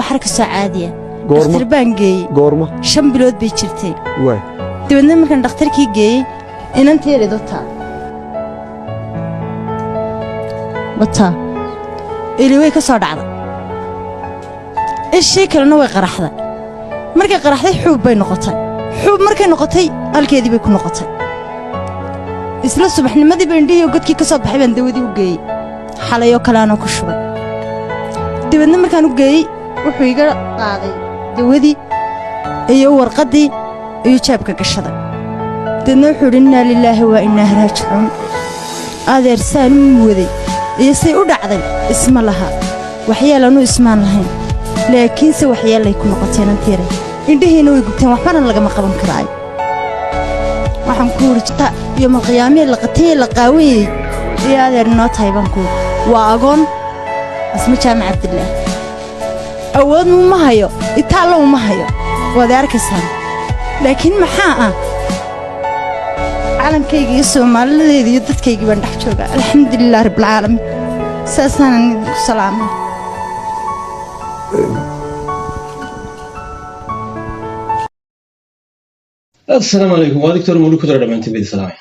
حركة سعادية قورمة دكتور بانجي قورمة 5 bilood bay jirtay واي dibadna markaan dhakhtarkii geeyay inanteeda dotaa wata ili way ka soo dhacday ishii kalena way qaraxday markay qaraxday xuub bay noqotay xuub markay noqotay halkeedii bay ku noqotay isla subaxnimadii bay indhihii godkii ka soo baxay baan dawadii u geeyay xalay oo kale aan ku shubay dibadna markaan u geeyay wuxuu iga qaaday dawadii iyo warqadii iyo jaabka gashaday dadna wuxuu yidhi innaa lilaahi waa innaa raajicuun adeer saan u waday iyo say u dhacday isma laha waxyeelanu ismaan lahayn laakiinse waxyeelay ku noqotay nantiire indhihiina way gubteen waxbana lagama qaban karaayo waxaan ku yidhi jita iyo malqiyaamee la qatay la qaawayey iyo adeer noo tahay baan ku waa agoon asma jaamac cabdilaahi awood ma hayo itaallow ma hayo waad arkaysaan laakiin maxaa ah calankayga iyo soomaalideeda iyo dadkaygii baan dhex joogaa alxamdulilah rabbilcaalamiin saasaanan idinku salaamay السلام عليكم ودكتور مولود كتر دمانتي بيد سلام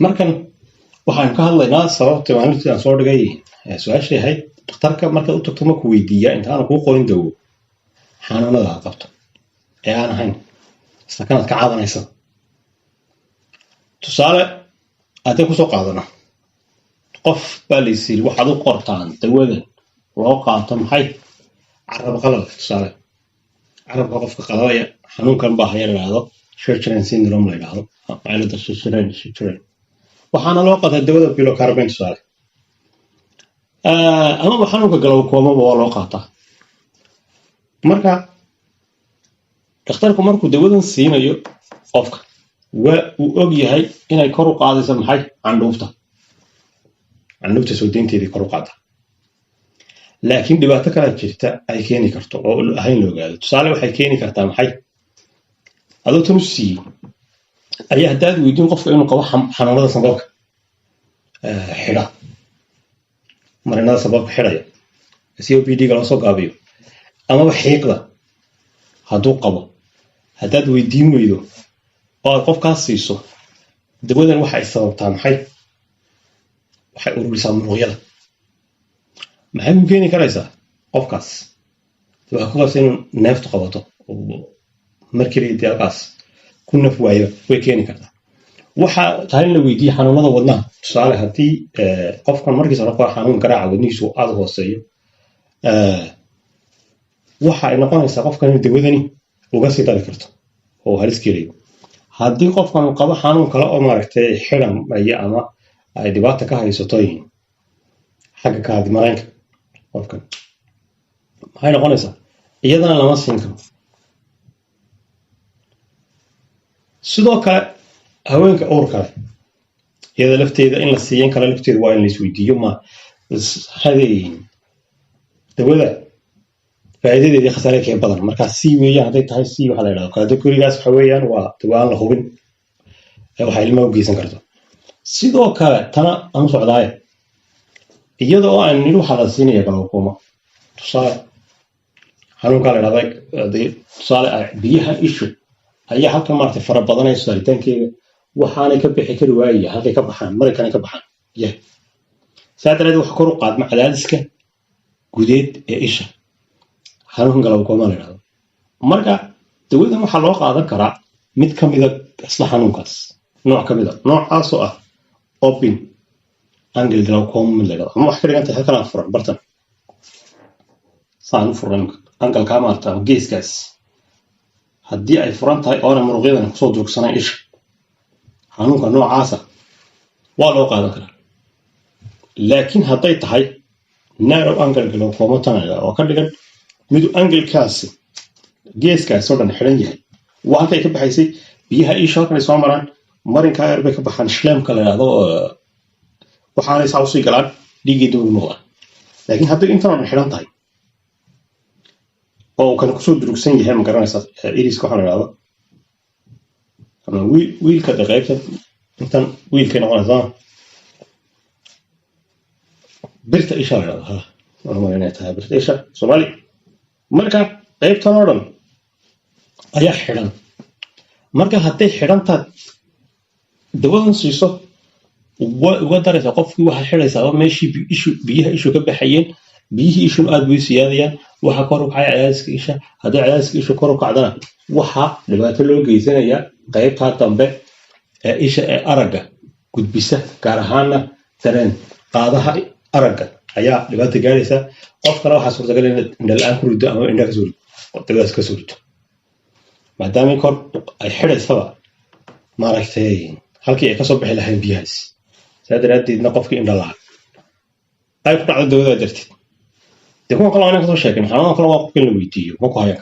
markan waxaan ka hadlaynaa sababta maalintii aan soo dhigay su'aashay ahayd dhakhtarka marka uu tagto ma ku weydiiyaa intaan ku qorin dawo xanuunada aad qabto ee aan ahayn isla ka caadanaysa tusaale aad ku soo qaadana qof balisil waxaad u qortaan dawada loo qaato maxay carab qalal tusaale carabka qofka qalaya xanuunkan baa hayraado Sjögren syndrome la yiraahdo cilada Sjögren waxaana loo qaataa dawada pilocarben tusaale ama xanuunka glaucoma waa loo qaataa marka dhakhtarku markuu dawadan siinayo qofka waa uu og yahay inay kor u qaadayso maxay candhuufta soo deynteedii kor u qaada laakiin dhibaato kale jirta ay keeni karto oo ahayn loo gaado tusaale waxay keeni kartaa maxay adoo tanusi ayaa hadaad weydiin qofka inuu qabo xanuunada sababka xidha marinada sababka xidhaya COPD ga loo soo gaabiyo ama xiiqda hadduu qabo hadaad weydiin weydo oo qofkaas siiso dawadan waxay sababtaa maxay waxay ururisaa muruqyada maxay u keeni karaysaa qofkaas waxa ku qabsan neeftu qabato markii diyaarkaas ku naf waayo way keeni kartaa waxa tahay la weydiiyo xanuunada wadnaha tusaale hadii qofkan markiisa hore qaba xanuun garaaca wadnihiisu aad hooseeyo waxa ay noqonaysaa qofkan dawadani uga sii dari karto oo halis keenayo hadii qofkan qaba xanuun kale oo maaragtay xiran ama ay dhibaato ka haysato xagga kaadi mareenka qofkan maxay noqonaysaa iyadana lama siin karo sidoo kale haweenka uurka leh iyada lafteeda in la siiyeen kala lafteeda waa in la isweydiiyo ma hadeen dawada faa'iidadeedii khasaaradeedii badan marka si weeyaan haday tahay si waxa la yiraahdo kala gurigaas waxa weeyaan waa dawaan la hubin waxa ilmo u geysan karto sidoo kale tana aan socdaay iyadoo aan nilu waxa la siinaya glaucoma tusaale xanuunka la yiraahdo tusaale biyaha ishu ayaa halka maartay fara badanayso saaritaankeeda waxaanay ka bixi kari waayay halkay ka baxaan markan ka baxaan saadareed wax kor u qaad macadaadiska gudeed ee isha xanuun glaucoma la yiraahdo marka dawadan waxa loo qaadan karaa mid kamid ah isla xanuunkaas nooc kamid ah noocaas oo ah open angle glaucoma la yiraahdo ama wax ka dhiganta halkan furan bartan saan furan angle ka maarta geeskaas haddii ay furan tahay oo muruqyadan ku soo durugsanay isha xanuunka noocaasa waa loo qaadan karaa laakiin hadday tahay narrow angle glaucoma tanada oo ka dhigan mid angle-kaas geeskaas oo dhan xiran yahay waa halkay ka baxaysay biyaha isha halkan ay soo maraan marinka yar bay ka baxaan shleemka la yiraahdo waxaanay saa usii galaan dhiiggii dawada noqdaan laakiin haddii intan oo dhan xiran tahay oo kan ku soo durugsan yahay ma garanaysaa iriska waxa la yiraahdo ama wiilka qaybta intan wiilka noqonaysa birta isha la yiraahdo ma inay tahay birta isha Soomaali marka qaybtan oo dhan ayaa xidhan marka hadday xidhantaad dawadan siiso uga daraysa qofkii waxaa xidhaysaa meeshii biyaha ishu ka baxayeen biyihii ishun aad bay siyaadayaan waxa kor u kacay cadaadiska isha haddii cadaadiska isha kor u kacdana waxaa dhibaato loo geysanayaa qaybtaa dambe ee isha ee aragga gudbisa gaar ahaana dareen qaadaha aragga ayaa dhibaato gaaraysa qofkana waxaa suurtagal in indha la-aan ku rido ama indha dawadaas ka soo rido maadaama kor ay xidhaysaba maaragtay halkii ay kasoo bixi lahayn biyahaas saa daraaddeedna qofkii indha lahaa ay ku dhacdo dawadaa darteed dee kuwan kale waan kasoo sheegin xanuunan kale waa qofka in la weydiiyo ma ku hayaan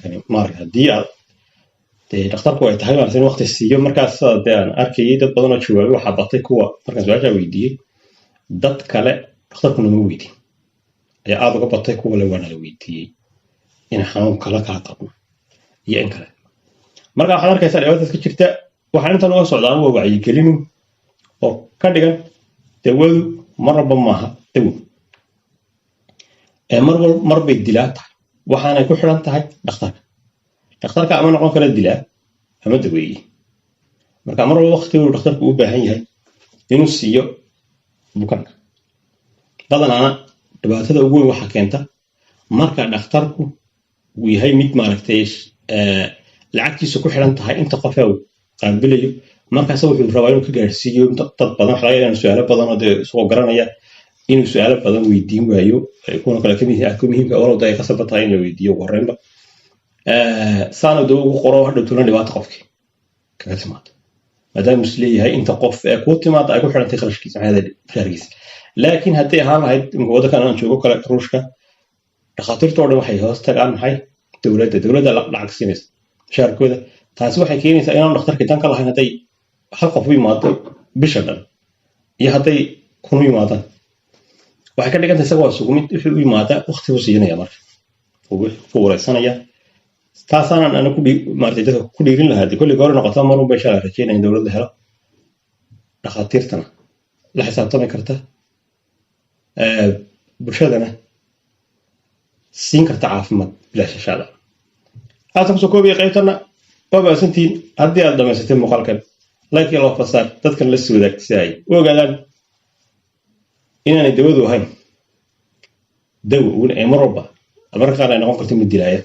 kani maaragta haddii aad dee dhakhtarku ay tahay maaragta in waqti siiyo markaas dee aan arkayay dad badan oo jawaabay waxaa batay kuwa markaan su-aashaa weydiiyey dad kale dhakhtarkuna ma weydiin ayaa aada uga batay kuwa le waana la weydiiyey in xanuun kala kaa qabno iyo in kale marka waxaad arkaysaa dhibaataas ka jirta waxaan intan uga socdaa waa wacyigelinu oo ka dhigan dawadu marnaba maaha dawo mar bay dilaa tahay waxaanay ku xidhan tahay dhakhtarka ama noqon kala dilaa ama daweeye marka mar walba waqtigu dhakhtarku u baahan yahay inuu siiyo bukaanka badanaana dhibaatada ugu weyn waxaa keenta marka dhakhtarku uu yahay mid maaragtay lacagtiisa ku xidhan tahay inta qofee uu qaabilayo markaas wuxuu rabaa inuu ka gaarsiiyo dad badan waxa laga yaabaa su'aalo badan oo dee isagoo garanaya inuu su'aalo badan weydiin waayo kuna kale ka muhiimka oo ay qasab tahay in la weydiiyo ugu horreynba saana doo ugu qoro hadhow tulan dhibaato qofkii kaga timaado maadaama is leeyahay inta qof ee ku timaada ay ku xidhantay kharashkiisa maxaadiisa laakiin hadday ahaan lahayd imika waddankan aan joogo kale ruushka dhakhaatiirta oo dhan waxay hoos tagaan maxay dowladda lacag siinaysa mushaarkooda taasi waxay keenaysaa inaan dhakhtarkii dan ka lahayn hadday hal qof u yimaado bisha dhan iyo hadday kun u yimaadaan waxay ka dhiganta isaga waa sugu mid wixii u yimaada waqti u siinaya marka ku wareysanaya taasaanan ana maartay dadka ku dhiirin lahaa dee kolli goor noqota marun bay shalay rajeynaya in dowladda helo dhakhaatiirtana la xisaabtami karta bulshadana siin karta caafimaad bilaashashaada haatan kusoo koobaya qaybtana waa baasantiin haddii aad dhamaysatay muuqaalkan like iyo loo fasaar dadkan la sii wadaag si ay u ogaadaan inaanay dawadu ahayn dawo uuna ee mar walba marka qaar ay noqon karto mid dilaaya